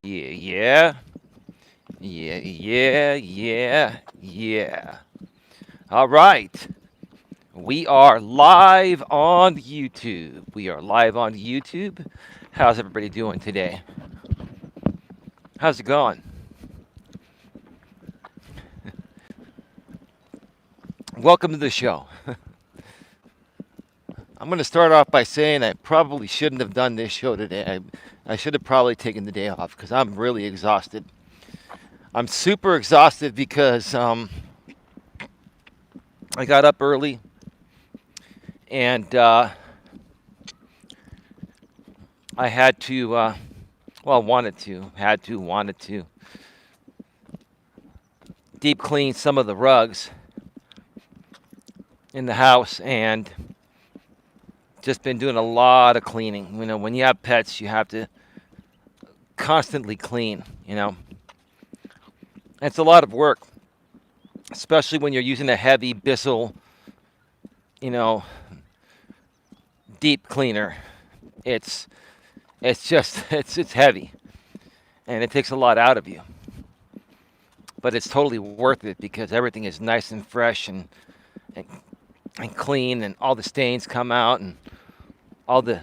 Yeah, yeah, yeah, yeah, yeah. All right. We are live on YouTube. We are live on YouTube. How's everybody doing today? How's it going? Welcome to the show. I'm going to start off by saying I probably shouldn't have done this show today. I should have probably taken the day off because I'm really exhausted. I'm super exhausted because I got up early and I had to, wanted to deep clean some of the rugs in the house and just been doing a lot of cleaning. You know, when you have pets, you have to constantly clean, you know. It's a lot of work, especially when you're using a heavy Bissell, you know, deep cleaner. It's it's just it's heavy and it takes a lot out of you. But it's totally worth it because everything is nice and fresh and, and clean and all the stains come out and all the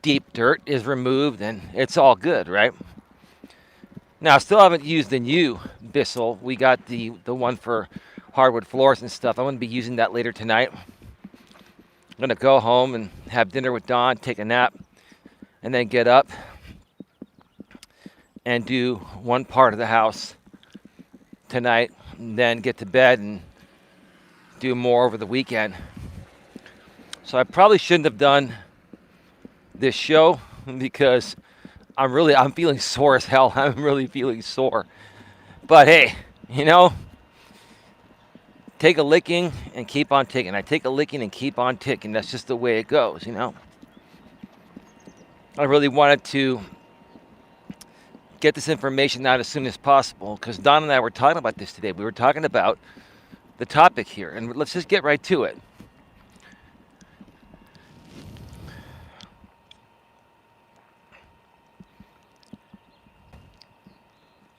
deep dirt is removed and it's all good, right? Now, I still haven't used the new Bissell. We got the one for hardwood floors and stuff. I'm going to be using that later tonight. I'm going to go home and have dinner with Dawn, take a nap, and then get up and do one part of the house tonight, and then get to bed and do more over the weekend. So I probably shouldn't have done this show because I'm feeling sore as hell. I'm really feeling sore. But hey, you know, take a licking and keep on ticking. I take a licking and keep on ticking. That's just the way it goes, you know. I really wanted to get this information out as soon as possible because Don and I were talking about this today. We were talking about the topic here, and let's just get right to it.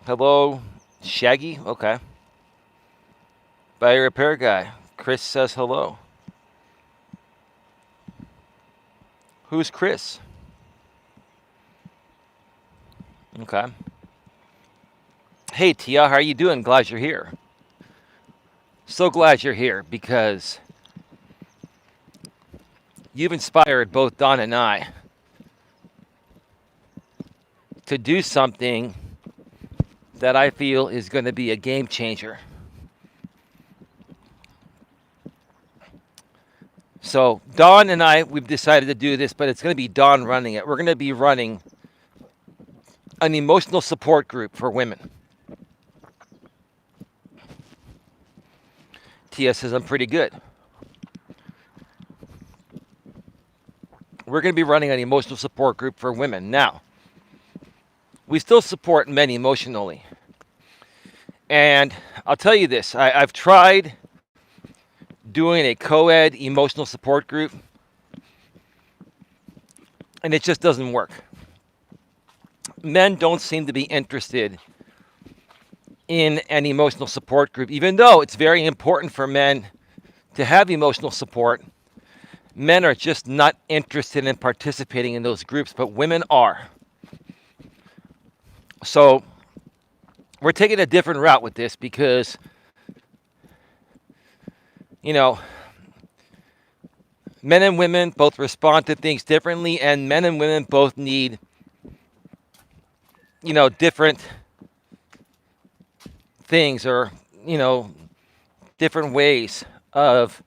Hello, Shaggy? Okay. Body repair guy. Chris says hello. Who's Chris? Okay. Hey, Tia, how are you doing? Glad you're here. So glad you're here because you've inspired both Don and I to do something that I feel is going to be a game changer. So Dawn and I, we've decided to do this, but it's going to be Dawn running it. We're going to be running an emotional support group for women. Tia says I'm pretty good. We're going to be running an emotional support group for women. Now, we still support men emotionally. And I'll tell you this, I've tried doing a co-ed emotional support group, and it just doesn't work. Men don't seem to be interested in an emotional support group, even though it's very important for men to have emotional support. Men are just not interested in participating in those groups, but women are. So we're taking a different route with this because, you know, men and women both respond to things differently, and men and women both need, you know, different things or, you know, different ways of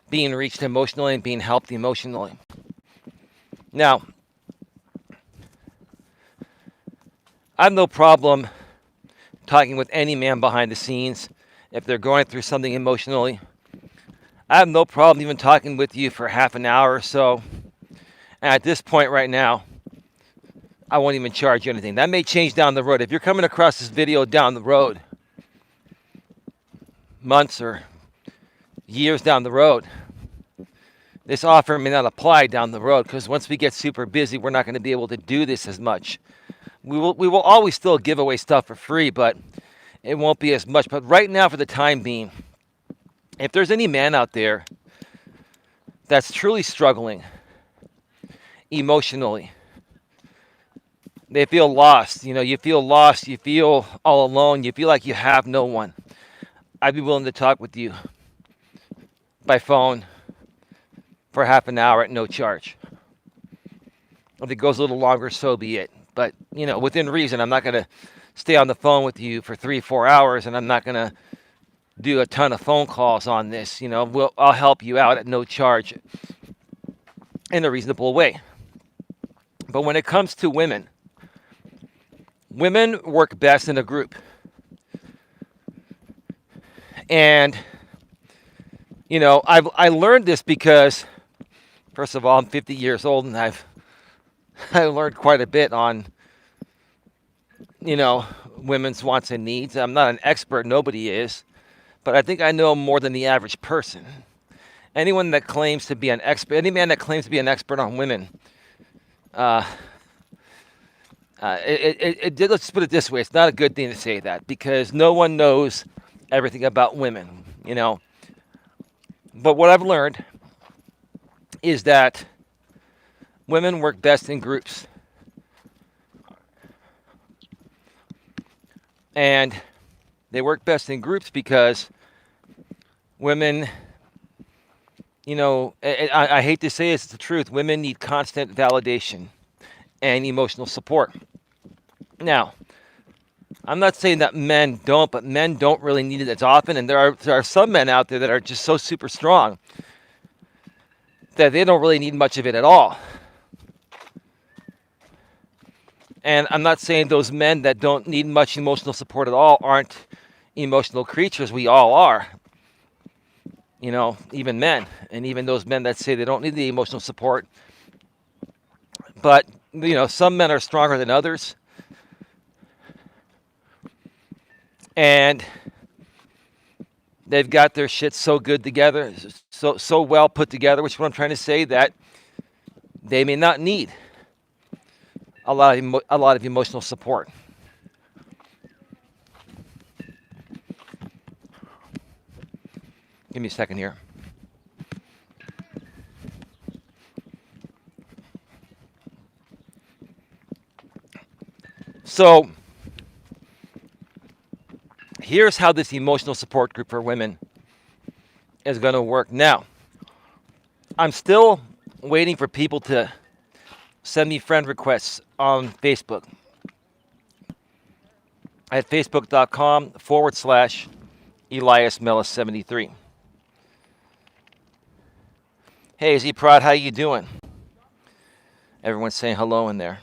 being reached emotionally and being helped emotionally. Now, I have no problem talking with any man behind the scenes if they're going through something emotionally. I have no problem even talking with you for half an hour or so. And at this point right now, I won't even charge you anything. That may change down the road. If you're coming across this video down the road, months or years down the road, this offer may not apply down the road because once we get super busy, we're not going to be able to do this as much. we will always still give away stuff for free, but it won't be as much. But right now, for the time being, if there's any man out there that's truly struggling emotionally, they feel lost. You feel lost. You feel all alone. You feel like you have no one. I'd be willing to talk with you by phone for half an hour at no charge. If it goes a little longer, so be it. But, within reason, I'm not going to stay on the phone with you for 3-4 hours, and I'm not going to do a ton of phone calls on this. I'll help you out at no charge in a reasonable way. But when it comes to women work best in a group. And, I learned this because, first of all, I'm 50 years old, and I learned quite a bit on, women's wants and needs. I'm not an expert. Nobody is. But I think I know more than the average person. Anyone that claims to be an expert, any man that claims to be an expert on women, let's put it this way. It's not a good thing to say that because no one knows everything about women, But what I've learned is that women work best in groups. And they work best in groups because women, I hate to say this, it's the truth. Women need constant validation and emotional support. Now, I'm not saying that men don't, but men don't really need it as often. And there are some men out there that are just so super strong that they don't really need much of it at all. And I'm not saying those men that don't need much emotional support at all aren't emotional creatures. We all are. Even men. And even those men that say they don't need the emotional support. But, some men are stronger than others. And they've got their shit so good together, so well put together, which is what I'm trying to say, that they may not need a lot of emotional support. Give me a second here. So here's how this emotional support group for women is going to work. Now, I'm still waiting for people to send me friend requests on Facebook at facebook.com/Elias Melas 73. Hey, Z Prod, how you doing? Everyone's saying hello in there.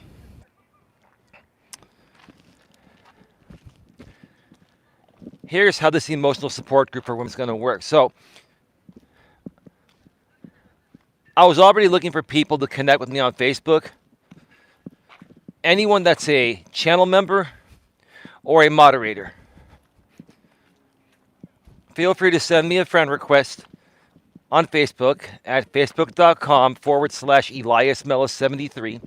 Here's how this emotional support group for women is going to work. So, I was already looking for people to connect with me on Facebook. Anyone that's a channel member or a moderator, feel free to send me a friend request on Facebook at facebook.com/Elias Melas 73,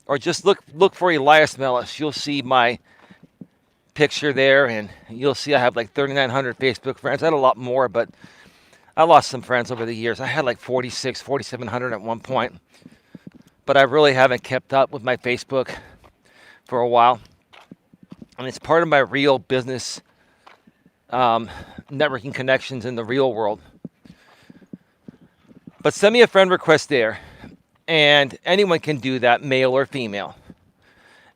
or just look for Elias Melas. You'll see my picture there, and you'll see I have like 3,900 Facebook friends. I had a lot more, but I lost some friends over the years. I had like 4,700 at one point, but I really haven't kept up with my Facebook for a while, and it's part of my real business networking connections in the real world. But send me a friend request there, and anyone can do that, male or female.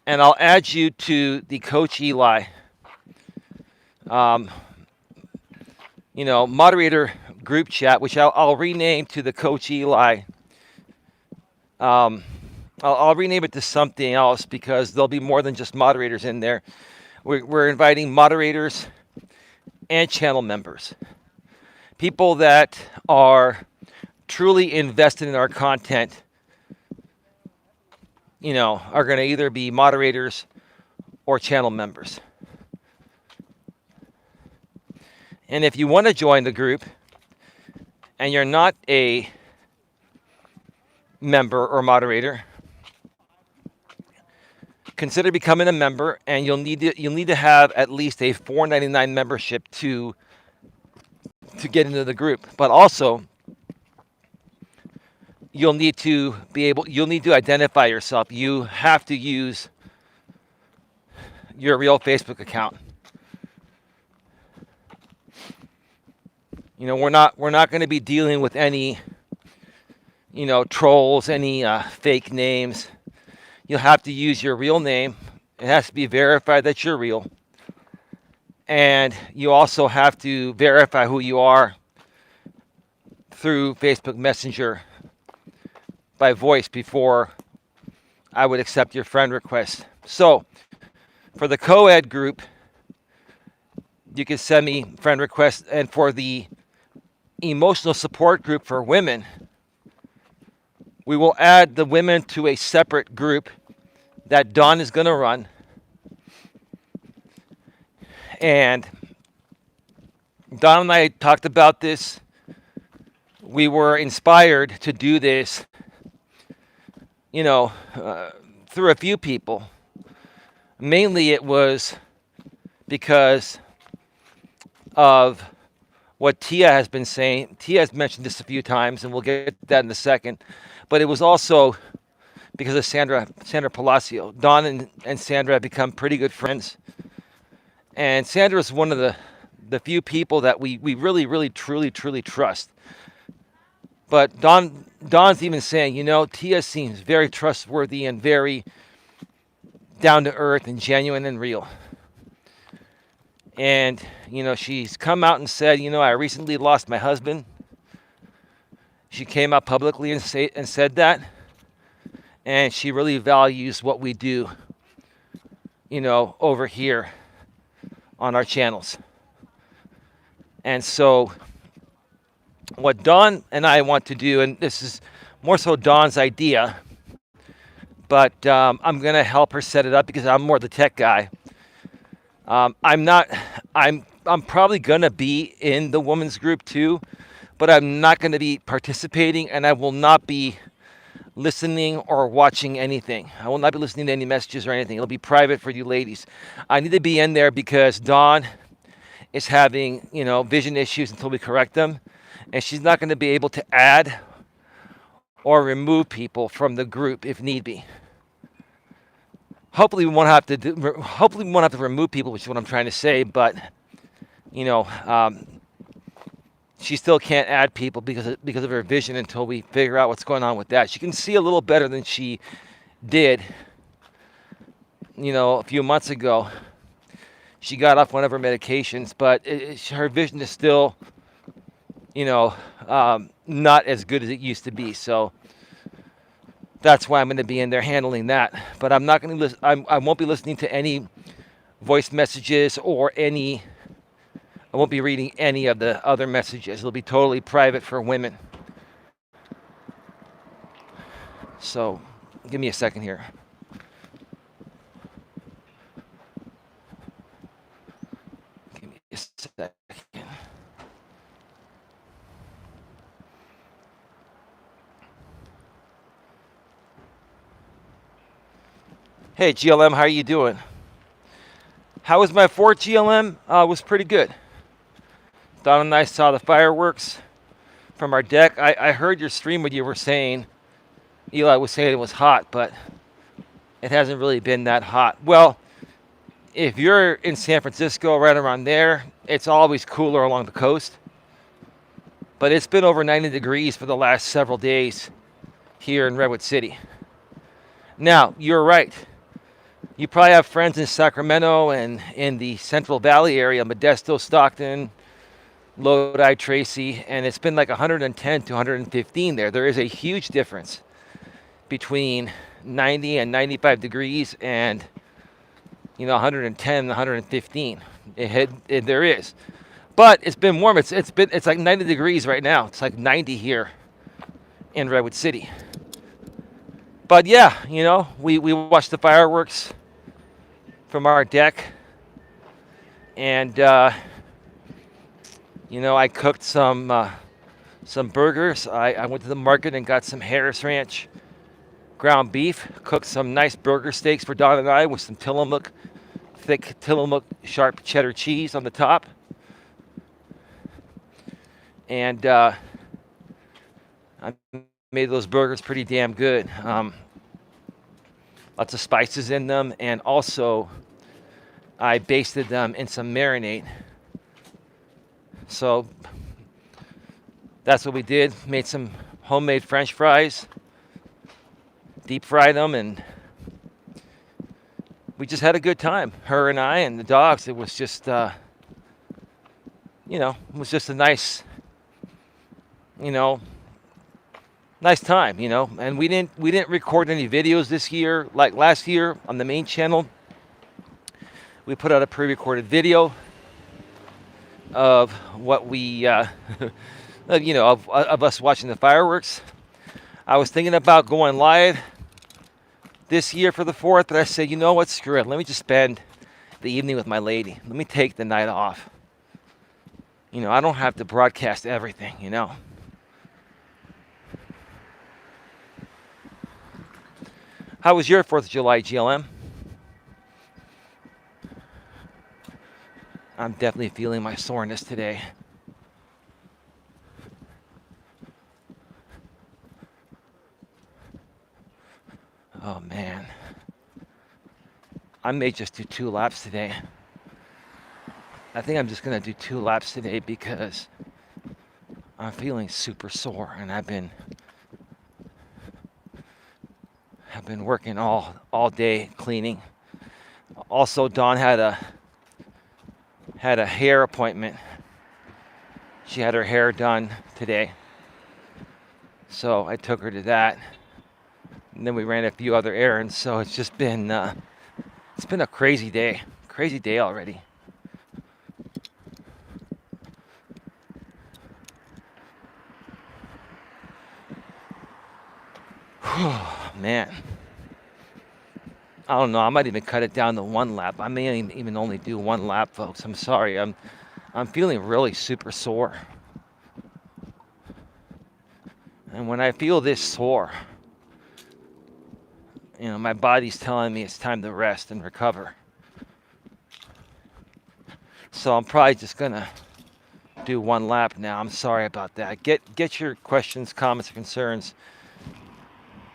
And I'll add you to the Coach Eli, moderator group chat, which I'll rename to the Coach Eli. I'll rename it to something else because there'll be more than just moderators in there. We're inviting moderators and channel members, people that are truly invested in our content. Are going to either be moderators or channel members. And if you want to join the group and you're not a member or moderator, consider becoming a member, and you'll need to have at least a $4.99 membership to get into the group. But also, you'll need to identify yourself. You have to use your real Facebook account. We're not going to be dealing with any trolls, any fake names. You'll have to use your real name. It has to be verified that you're real. And you also have to verify who you are through Facebook Messenger by voice before I would accept your friend request. So, for the co-ed group, you can send me friend requests. And for the emotional support group for women, we will add the women to a separate group that Dawn is going to run. And Dawn and I talked about this. We were inspired to do this, through a few people. Mainly it was because of what Tia has been saying. Tia has mentioned this a few times, and we'll get to that in a second. But it was also because of Sandra Palacio. Dawn and Sandra have become pretty good friends. And Sandra is one of the few people that we really, really, truly, truly trust. But Dawn's even saying, Tia seems very trustworthy and very down to earth and genuine and real. And, she's come out and said, I recently lost my husband. She came out publicly and said that. And she really values what we do, over here on our channels. And so what Dawn and I want to do, and this is more so Dawn's idea, but I'm going to help her set it up because I'm more the tech guy. I'm probably going to be in the women's group too, but I'm not going to be participating, and I will not be listening or watching anything. I will not be listening to any messages or anything. It'll be private for you ladies. I need to be in there because Dawn is having, vision issues until we correct them, and she's not going to be able to add or remove people from the group if need be. Hopefully we won't have to remove people, which is what I'm trying to say, but she still can't add people because of her vision until we figure out what's going on with that. She can see a little better than she did, a few months ago. She got off one of her medications, but her vision is still, not as good as it used to be. So that's why I'm going to be in there handling that. But I'm not going to I won't be listening to any voice messages or I won't be reading any of the other messages. It'll be totally private for women. So give me a second here. Give me a second. Hey, GLM, how are you doing? How was my 4th GLM? It was pretty good. Don and I saw the fireworks from our deck. I heard your stream when you were saying, Eli was saying it was hot, but it hasn't really been that hot. Well, if you're in San Francisco, right around there, it's always cooler along the coast. But it's been over 90 degrees for the last several days here in Redwood City. Now, you're right. You probably have friends in Sacramento and in the Central Valley area, Modesto, Stockton, Lodi, Tracy, and it's been like 110 to 115 there. There is a huge difference between 90 and 95 degrees and 110 and 115. There is. But it's been warm. It's like 90 degrees right now. It's like 90 here in Redwood City. But yeah, we watched the fireworks from our deck, and I cooked some burgers. I went to the market and got some Harris Ranch ground beef. Cooked some nice burger steaks for Don and I with some Tillamook, thick Tillamook sharp cheddar cheese on the top. And I made those burgers pretty damn good. Lots of spices in them, and also I basted them in some marinade. So that's what we did. Made some homemade French fries, deep fried them, and we just had a good time. Her and I and the dogs. It was just, it was just a nice, nice time, And we didn't record any videos this year like last year on the main channel. We put out a pre-recorded video of what we, of us watching the fireworks. I was thinking about going live this year for the 4th, but I said, you know what, screw it. Let me just spend the evening with my lady. Let me take the night off. I don't have to broadcast everything, How was your 4th of July, GLM? I'm definitely feeling my soreness today. Oh, man. I may just do 2 laps today. I think I'm just going to do 2 laps today because I'm feeling super sore, and I've been working all day cleaning. Also, Dawn had a hair appointment. She had her hair done today, so I took her to that. And then we ran a few other errands. So it's just been it's been a crazy day already. Man, I don't know. I might even cut it down to 1 lap. I may even only do 1 lap, folks. I'm sorry. I'm feeling really super sore. And when I feel this sore, my body's telling me it's time to rest and recover. So I'm probably just gonna do 1 lap now. I'm sorry about that. Get your questions, comments, or concerns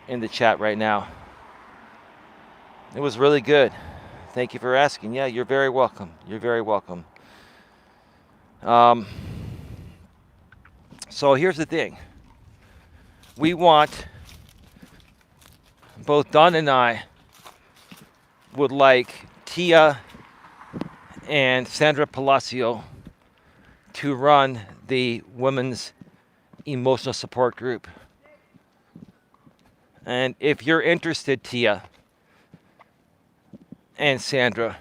in the chat right now. It was really good. Thank you for asking. Yeah, you're very welcome. You're very welcome. So here's the thing. We want, both Don and I would like Tia and Sandra Palacio to run the women's emotional support group. And if you're interested, Tia and Sandra,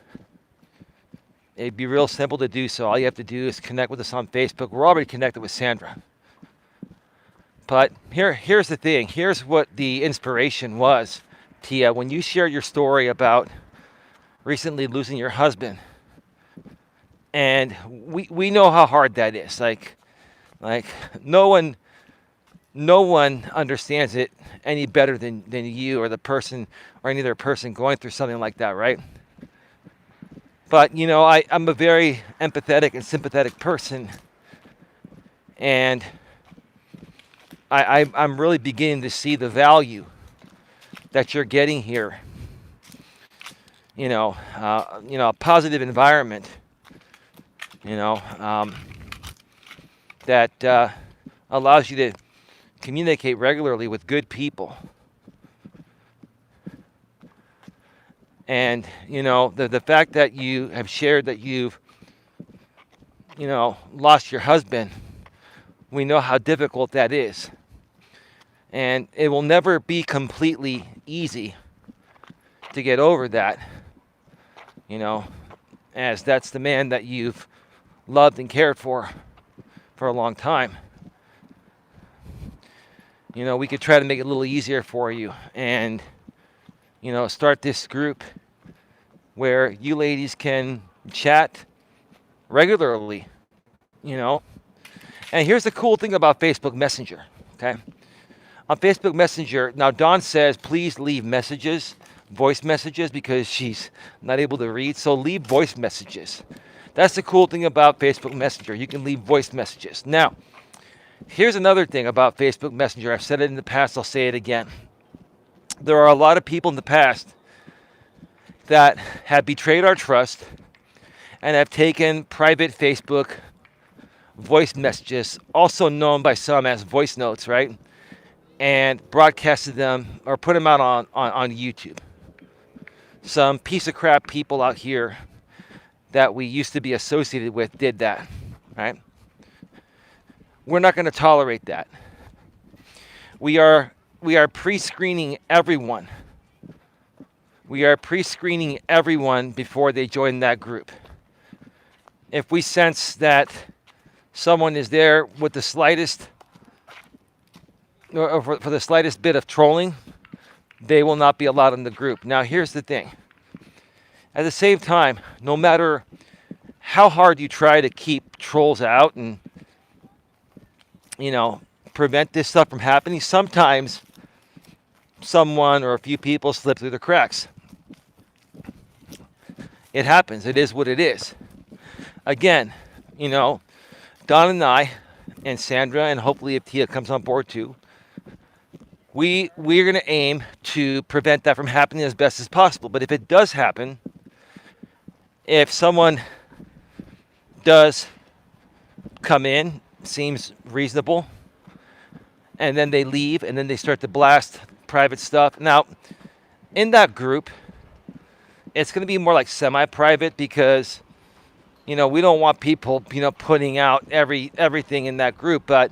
it'd be real simple to do so. All you have to do is connect with us on Facebook. We're already connected with Sandra. But here's the thing. Here's what the inspiration was, Tia. When you shared your story about recently losing your husband, and we know how hard that is. Like no one understands it any better than you or the person or any other person going through something like that, right? But I'm a very empathetic and sympathetic person, and I'm really beginning to see the value that you're getting here. A positive environment. That allows you to communicate regularly with good people. And, the fact that you have shared that you've, lost your husband, we know how difficult that is. And it will never be completely easy to get over that, as that's the man that you've loved and cared for a long time. We could try to make it a little easier for you and, start this group where you ladies can chat regularly, And here's the cool thing about Facebook Messenger, okay? on Facebook Messenger. Now, Dawn says, please leave messages, voice messages, because she's not able to read. So leave voice messages. That's the cool thing about Facebook Messenger. You can leave voice messages. Now, here's another thing about Facebook Messenger. I've said it in the past. I'll say it again. There are a lot of people in the past that have betrayed our trust and have taken private Facebook voice messages, also known by some as voice notes, right? And broadcasted them or put them out on YouTube. Some piece of crap people out here that we used to be associated with did that, right? We're not going to tolerate that. We are pre-screening everyone. We are pre-screening everyone before they join that group. If we sense that someone is there with the slightest, or for the slightest bit of trolling, they will not be allowed in the group. Now, here's the thing. At the same time, no matter how hard you try to keep trolls out and, prevent this stuff from happening, sometimes someone or a few people slip through the cracks. It happens. It is what it is. Again, Don and I and Sandra, and hopefully if Tia comes on board too, we're going to aim to prevent that from happening as best as possible. But if it does happen, if someone does come in, seems reasonable, and then they leave, and then they start to blast private stuff. Now, in that group, it's going to be more like semi-private because, we don't want people, putting out everything in that group. But,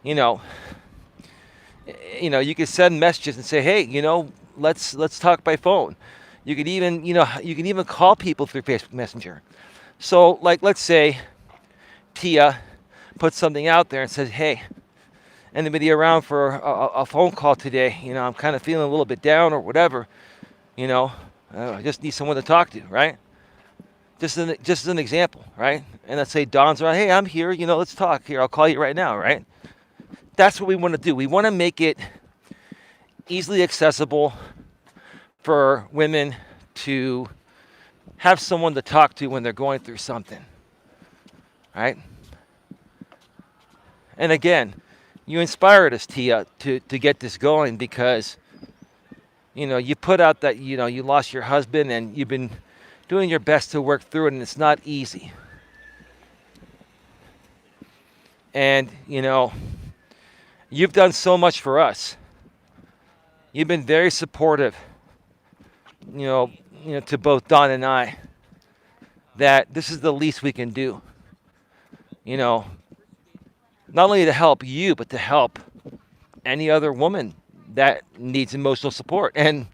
you could send messages and say, hey, let's talk by phone. You could even, you can even call people through Facebook Messenger. So, like, let's say Tia puts something out there and says, hey, anybody around for a phone call today? I'm kind of feeling a little bit down or whatever. I just need someone to talk to, right? Just as an example, right? And let's say Don's around, hey, I'm here, let's talk. Here, I'll call you right now, right? That's what we want to do. We want to make it easily accessible for women to have someone to talk to when they're going through something, right? And again, you inspired us, Tia, to get this going because, you put out that, you lost your husband and you've been doing your best to work through it, and it's not easy. And, you've done so much for us. You've been very supportive, to both Don and I, that this is the least we can do. Not only to help you, but to help any other woman that needs emotional support. And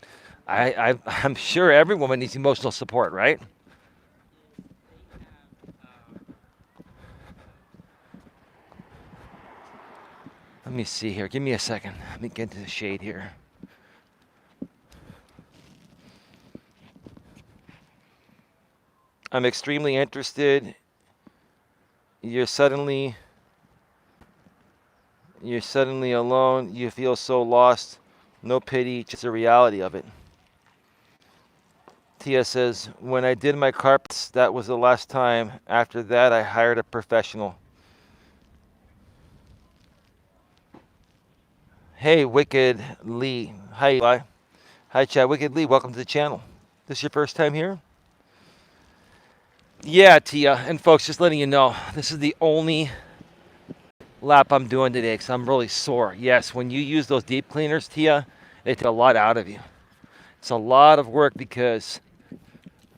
I'm sure every woman needs emotional support, right? Let me see here. Give me a second. Let me get into the shade here. I'm extremely interested. You're suddenly alone. You feel so lost. No pity, just the reality of it. Tia says, when I did my carpets, that was the last time. After that, I hired a professional. Hey, Wicked Lee. Hi, Eli. Hi, Chad. Wicked Lee, welcome to the channel. This your first time here? Yeah, Tia. And folks, just letting you know, this is the only lap I'm doing today because I'm really sore. Yes, when you use those deep cleaners, Tia, they take a lot out of you. It's a lot of work because,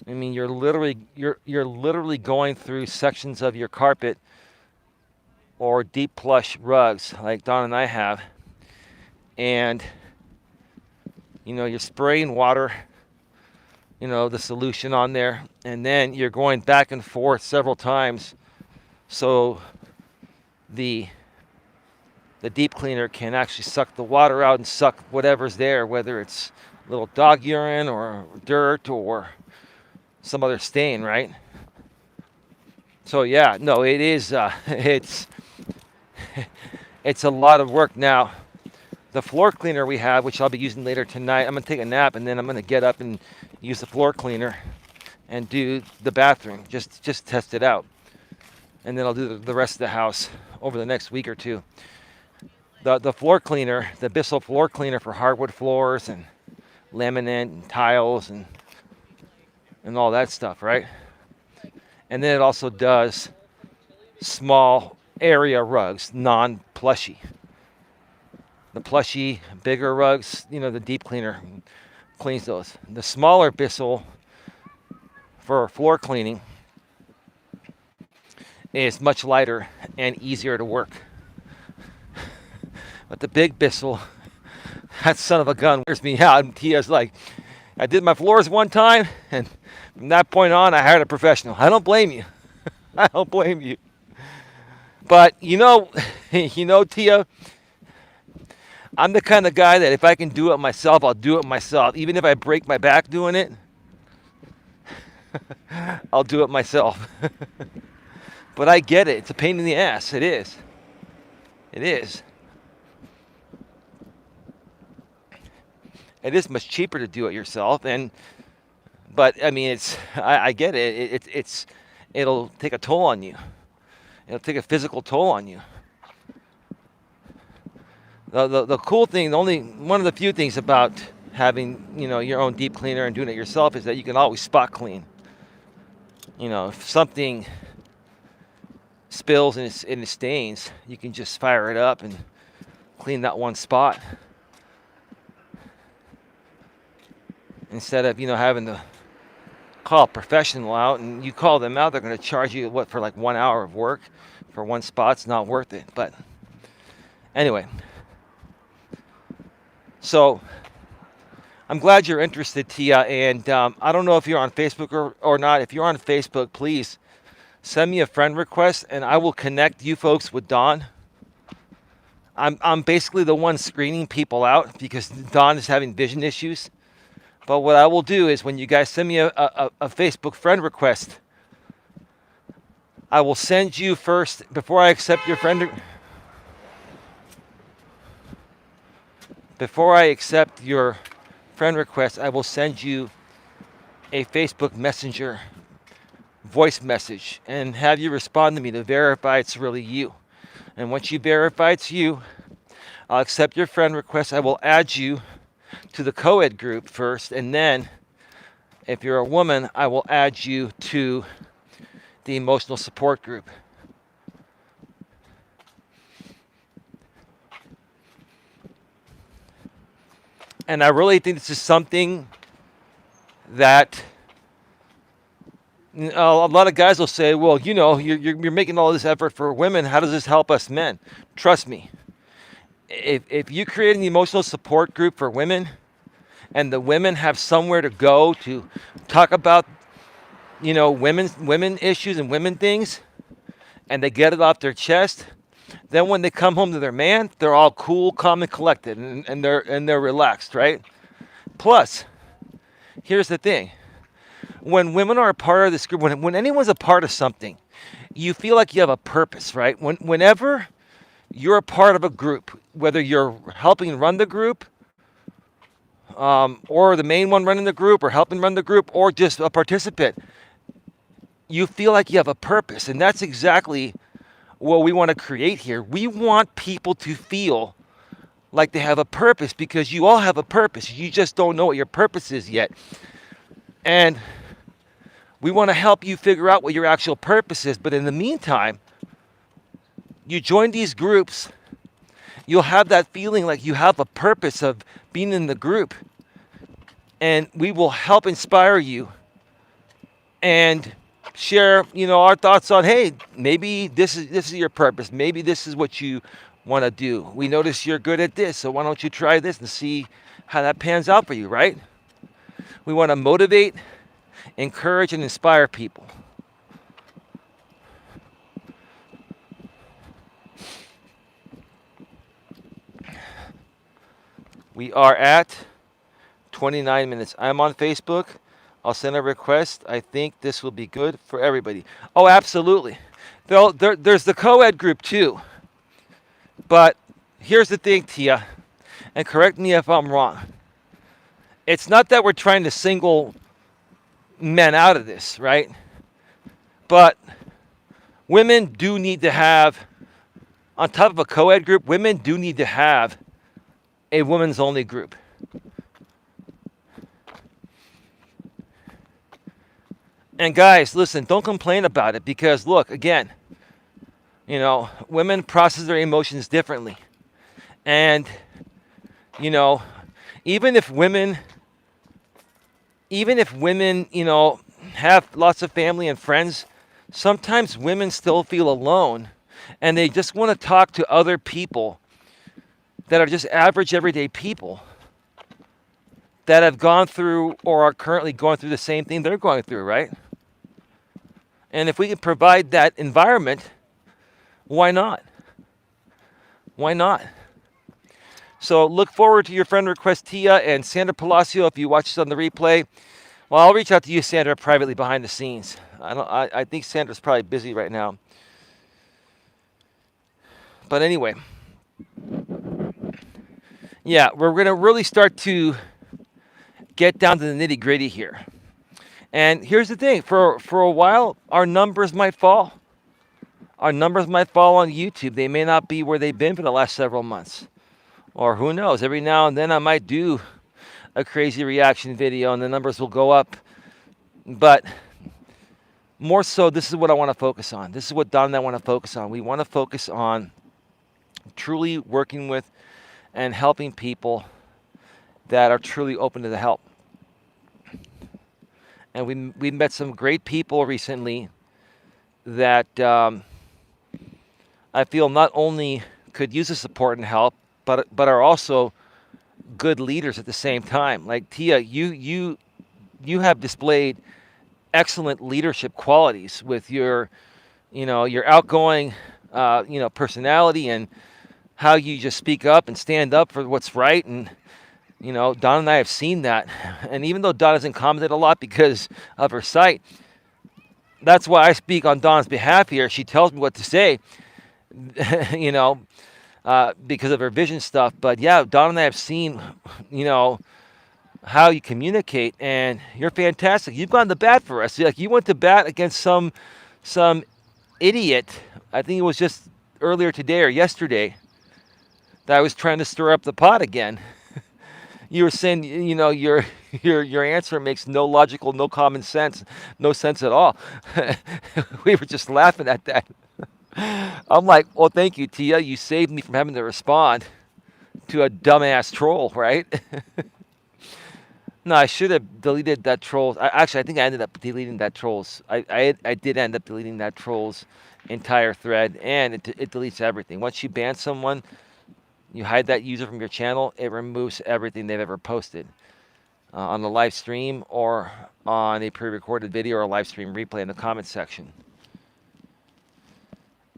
you're literally going through sections of your carpet or deep plush rugs like Don and I have, and you're spraying water, the solution on there, and then you're going back and forth several times so the deep cleaner can actually suck the water out and suck whatever's there, whether it's little dog urine or dirt or some other stain, right? So yeah, no, it is it's a lot of work. Now, The floor cleaner we have, which I'll be using later tonight, I'm going to take a nap, and then I'm going to get up and use the floor cleaner and do the bathroom. Just test it out. And then I'll do the rest of the house over the next week or two. The floor cleaner, the Bissell floor cleaner for hardwood floors and laminate and tiles and all that stuff, right? And then it also does small area rugs, non-plushy. The plushy, bigger rugs, the deep cleaner cleans those. The smaller Bissell for floor cleaning is much lighter and easier to work. But the big Bissell, that son of a gun wears me out. And Tia's like, I did my floors one time, and from that point on, I hired a professional. I don't blame you. I don't blame you. But Tia, I'm the kind of guy that if I can do it myself, I'll do it myself. Even if I break my back doing it, I'll do it myself. But I get it. It's a pain in the ass. It is. It is. It is much cheaper to do it yourself, but I mean, I get it. It'll take a toll on you. It'll take a physical toll on you. The cool thing, one of the few things about having your own deep cleaner and doing it yourself is that you can always spot clean. If something spills and it stains, you can just fire it up and clean that one spot. Instead of, having to call a professional out, and you call them out, they're going to charge you, for like 1 hour of work for one spot. It's not worth it. But anyway, so I'm glad you're interested, Tia. And I don't know if you're on Facebook or not. If you're on Facebook, please send me a friend request, and I will connect you folks with Dawn. I'm basically the one screening people out because Dawn is having vision issues. But what I will do is when you guys send me a Facebook friend request, I will send you first, before I accept your friend request, I will send you a Facebook Messenger voice message and have you respond to me to verify it's really you. And once you verify it's you, I'll accept your friend request. I will add you to the co-ed group first, and then if you're a woman, I will add you to the emotional support group. And I really think this is something that a lot of guys will say, well, you're making all this effort for women. How does this help us men? Trust me. If you create an emotional support group for women and the women have somewhere to go to talk about, women issues and women things, and they get it off their chest, then when they come home to their man, they're all cool, calm, and collected, and they're relaxed, right? Plus, here's the thing. When women are a part of this group, when anyone's a part of something, you feel like you have a purpose, right? Whenever you're a part of a group, whether you're helping run the group, or the main one running the group, or helping run the group, or just a participant, you feel like you have a purpose. And that's exactly what we want to create here. We want people to feel like they have a purpose, because you all have a purpose. You just don't know what your purpose is yet. And we want to help you figure out what your actual purpose is. But in the meantime, you join these groups, you'll have that feeling like you have a purpose of being in the group. And we will help inspire you and share, our thoughts on, hey, maybe this is your purpose. Maybe this is what you want to do. We notice you're good at this, so why don't you try this and see how that pans out for you, right? We want to motivate, encourage, and inspire people. We are at 29 minutes. I'm on Facebook. I'll send a request. I think this will be good for everybody. Oh, absolutely. There's the co-ed group too. But here's the thing, Tia. and correct me if I'm wrong, it's not that we're trying to single men out of this, right? But women do need to have, on top of a co-ed group, women do need to have a women's only group. And guys, listen, don't complain about it because look, again, women process their emotions differently. And, you know, even if women, have lots of family and friends, sometimes women still feel alone and they just want to talk to other people that are just average everyday people that have gone through or are currently going through the same thing they're going through, right? And if we can provide that environment, why not? Why not? So look forward to your friend request, Tia and Sandra Palacio, if you watch this on the replay. Well, I'll reach out to you, Sandra, privately behind the scenes. I think Sandra's probably busy right now. But anyway, yeah, we're going to really start to get down to the nitty gritty here. And here's the thing, for a while, our numbers might fall. Our numbers might fall on YouTube. They may not be where they've been for the last several months. Or who knows, every now and then I might do a crazy reaction video and the numbers will go up. But more so, this is what I want to focus on. This is what Don and I want to focus on. We want to focus on truly working with and helping people that are truly open to the help. And we met some great people recently that I feel not only could use the support and help, but are also good leaders at the same time. Like Tia, you have displayed excellent leadership qualities with your outgoing personality and how you just speak up and stand up for what's right. And Don and I have seen that. And even though Don hasn't commented a lot because of her sight, that's why I speak on Don's behalf here. She tells me what to say, because of her vision stuff. But yeah, Don and I have seen, how you communicate, and you're fantastic. You've gone to bat for us. Like you went to bat against some idiot. I think it was just earlier today or yesterday that I was trying to stir up the pot again. You were saying, your answer makes no logical, no common sense, no sense at all. We were just laughing at that. I'm like, well, thank you, Tia. You saved me from having to respond to a dumbass troll, right? No, I should have deleted that troll. I think I ended up deleting that troll's. I did end up deleting that troll's entire thread, and it deletes everything. Once you ban someone, you hide that user from your channel, it removes everything they've ever posted on the live stream or on a pre-recorded video or a live stream replay in the comment section.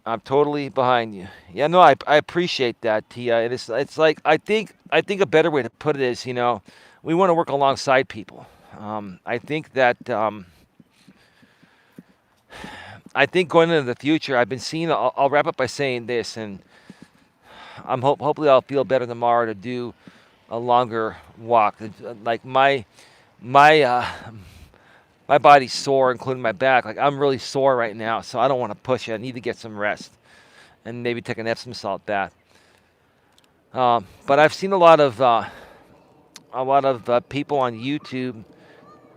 I'm totally behind you. Yeah, no, I appreciate that, Tia. It's like I think a better way to put it is, we want to work alongside people. I think that going into the future, I've been seeing. I'll wrap up by saying this, and hopefully I'll feel better tomorrow to do a longer walk. Like my body's sore, including my back. Like I'm really sore right now, so I don't want to push it. I need to get some rest and maybe take an Epsom salt bath. But I've seen a lot of people on YouTube,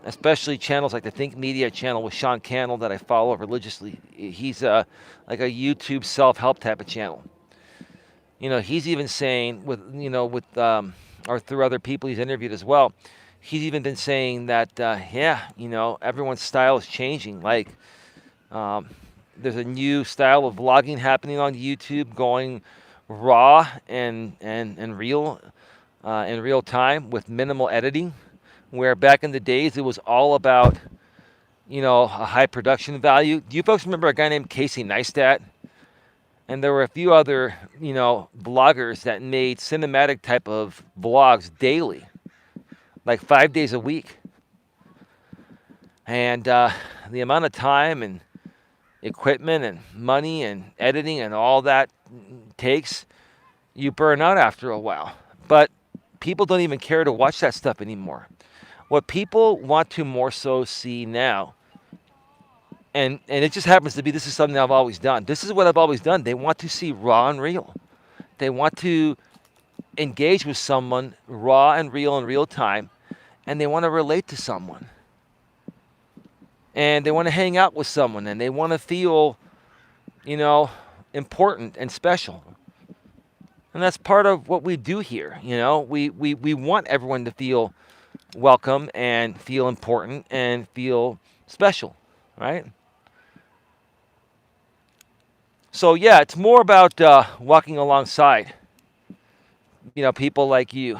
especially channels like the Think Media channel with Sean Cannell that I follow religiously. He's like a YouTube self-help type of channel. He's even saying or through other people he's interviewed as well, he's even been saying that, everyone's style is changing. Like, there's a new style of vlogging happening on YouTube, going raw and real in real time with minimal editing, where back in the days it was all about, a high production value. Do you folks remember a guy named Casey Neistat? And there were a few other, bloggers that made cinematic type of vlogs daily, like 5 days a week. And the amount of time and equipment and money and editing and all that takes, you burn out after a while. But people don't even care to watch that stuff anymore. What people want to more so see now, and it just happens to be this is something I've always done. This is what I've always done. They want to see raw and real. They want to engage with someone raw and real in real time, and they want to relate to someone. And they want to hang out with someone, and they want to feel, you know, important and special. And that's part of what we do here. We want everyone to feel welcome and feel important and feel special, right? So yeah, it's more about walking alongside, people like you.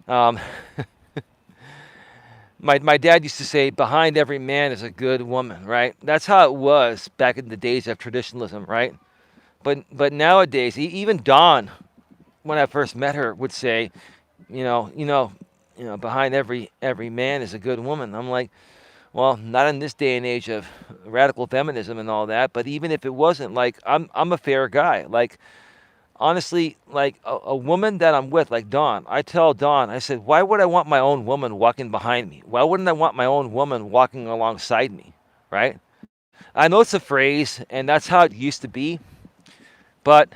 Um, my dad used to say, behind every man is a good woman, right? That's how it was back in the days of traditionalism, right? But nowadays, even Dawn, when I first met her, would say, behind every man is a good woman. I'm like, well, not in this day and age of radical feminism and all that. But even if it wasn't, like, I'm a fair guy. Like, honestly, like a woman that I'm with, like Dawn, I tell Dawn, I said, why would I want my own woman walking behind me? Why wouldn't I want my own woman walking alongside me, right? I know it's a phrase, and that's how it used to be. But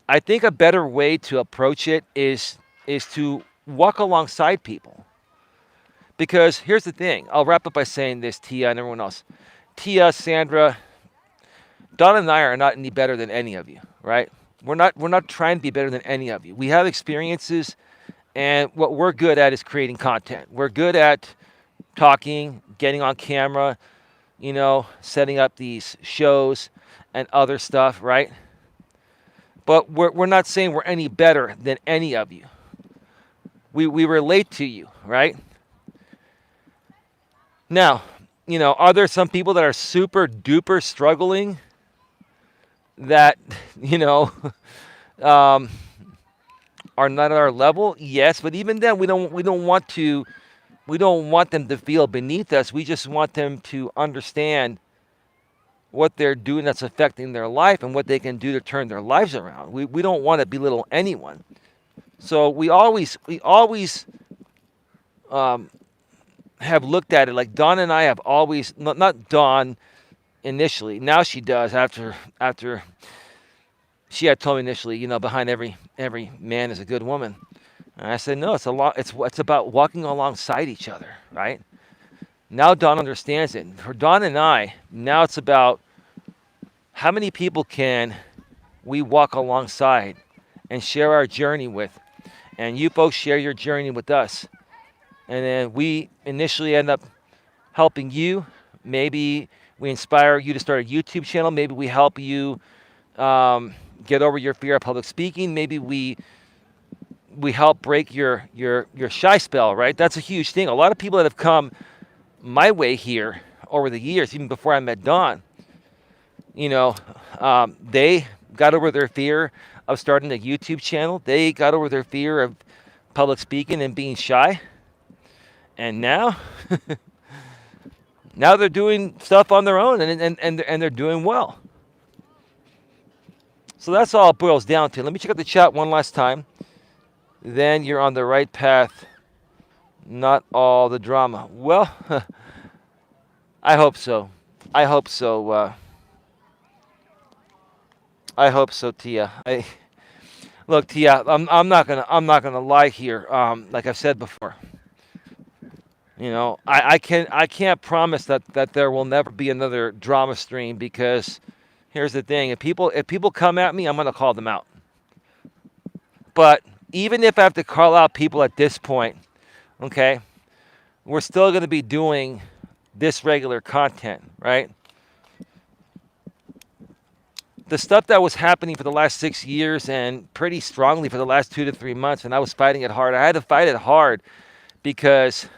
I think a better way to approach it is to walk alongside people. Because here's the thing. I'll wrap up by saying this, Tia and everyone else. Tia, Sandra, Don and I are not any better than any of you, right? We're not trying to be better than any of you. We have experiences, and what we're good at is creating content. We're good at talking, getting on camera, setting up these shows and other stuff, right? But we're not saying we're any better than any of you. We relate to you, right? Now, are there some people that are super duper struggling that, are not at our level? Yes, but even then, we don't want them to feel beneath us. We just want them to understand what they're doing that's affecting their life and what they can do to turn their lives around. We don't want to belittle anyone. So we always have looked at it like Dawn and I have always, not Dawn initially, now she does after she had told me initially, behind every man is a good woman. And I said, no, it's about walking alongside each other, right? Now Dawn understands it. For Dawn and I, now it's about how many people can we walk alongside and share our journey with. And you folks share your journey with us. And then we initially end up helping you. Maybe we inspire you to start a YouTube channel. Maybe we help you get over your fear of public speaking. Maybe we help break your shy spell, right? That's a huge thing. A lot of people that have come my way here over the years, even before I met Dawn, they got over their fear of starting a YouTube channel. They got over their fear of public speaking and being shy. And now, now they're doing stuff on their own, and they're doing well. So that's all it boils down to. Let me check out the chat one last time. Then you're on the right path. Not all the drama. Well, I hope so. I hope so. I hope so, Tia. Look, Tia. I'm not gonna lie here. Like I've said before. I can't promise that there will never be another drama stream, because here's the thing. If people come at me, I'm gonna call them out. But even if I have to call out people at this point, okay, we're still gonna be doing this regular content, right? The stuff that was happening for the last 6 years and pretty strongly for the last 2 to 3 months, and I was fighting it hard. I had to fight it hard because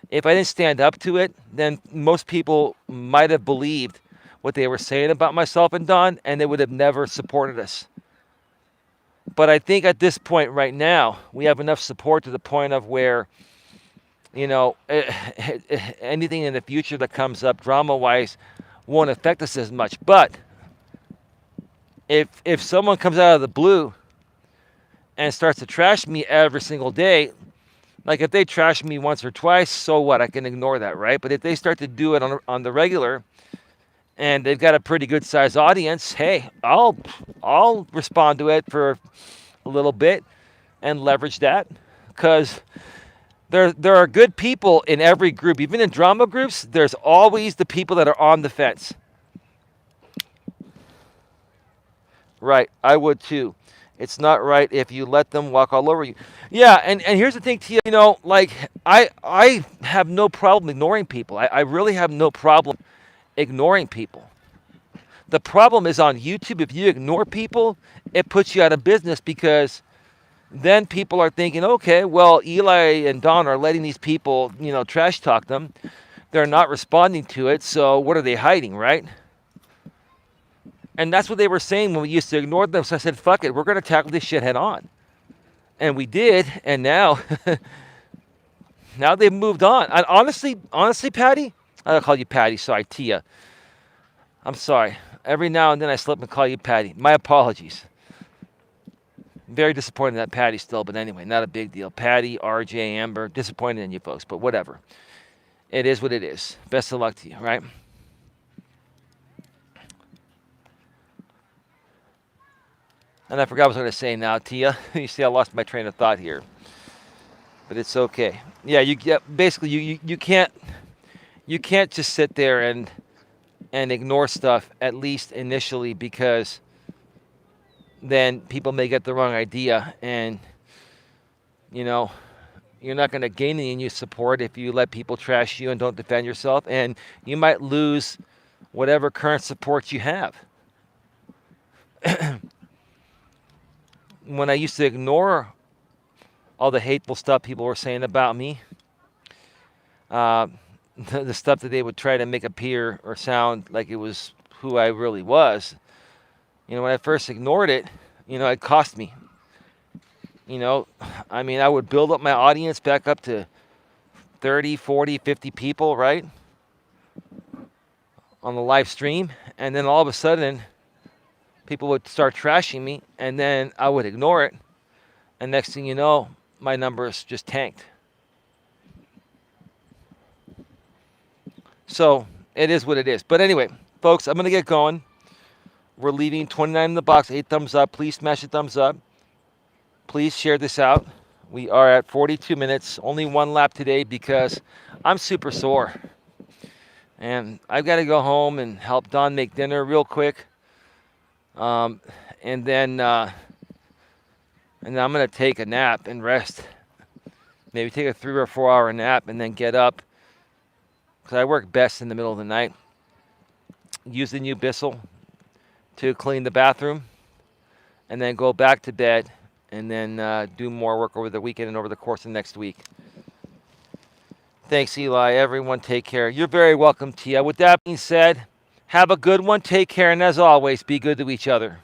if I didn't stand up to it, then most people might have believed what they were saying about myself and Dawn, and they would have never supported us. But I think at this point right now, we have enough support to the point of where, anything in the future that comes up drama-wise won't affect us as much. But if someone comes out of the blue and starts to trash me every single day, like if they trash me once or twice, so what? I can ignore that, right? But if they start to do it on the regular, and they've got a pretty good sized audience, hey, I'll respond to it for a little bit and leverage that, because there are good people in every group. Even in drama groups, there's always the people that are on the fence. Right, I would too. It's not right if you let them walk all over you. Yeah, and here's the thing, Tia. Like I have no problem ignoring people. I really have no problem ignoring people. The problem is on YouTube. If you ignore people, it puts you out of business, because then people are thinking, okay, well, Eli and Don are letting these people, trash talk them. They're not responding to it, so what are they hiding, right? And that's what they were saying when we used to ignore them. So I said, fuck it, we're going to tackle this shit head on. And we did, and now now they've moved on. And honestly, Patty, I'll call you Patty, sorry, Tia. I'm sorry. Every now and then I slip and call you Patty. My apologies. Very disappointed in that Patty still, but anyway, not a big deal. Patty, RJ, Amber, disappointed in you folks, but whatever. It is what it is. Best of luck to you, right? And I forgot what I was going to say now, Tia. You see, I lost my train of thought here, but it's okay. Yeah, basically you can't just sit there and ignore stuff, at least initially, because then people may get the wrong idea, and you're not going to gain any new support if you let people trash you and don't defend yourself, and you might lose whatever current support you have. When I used to ignore all the hateful stuff people were saying about me, the stuff that they would try to make appear or sound like it was who I really was, when I first ignored it, it cost me. I would build up my audience back up to 30, 40, 50 people, right? On the live stream. And then all of a sudden, people would start trashing me, and then I would ignore it. And next thing you know, my numbers just tanked. So it is what it is. But anyway, folks, I'm going to get going. We're leaving 29 in the box, 8 thumbs up. Please smash a thumbs up. Please share this out. We are at 42 minutes, only one lap today because I'm super sore. And I've got to go home and help Don make dinner real quick. And then I'm going to take a nap and rest. Maybe take a 3 or 4 hour nap and then get up. Because I work best in the middle of the night. Use the new Bissell to clean the bathroom. And then go back to bed. And then do more work over the weekend and over the course of next week. Thanks, Eli. Everyone, take care. You're very welcome, Tia. With that being said, have a good one. Take care. And as always, be good to each other.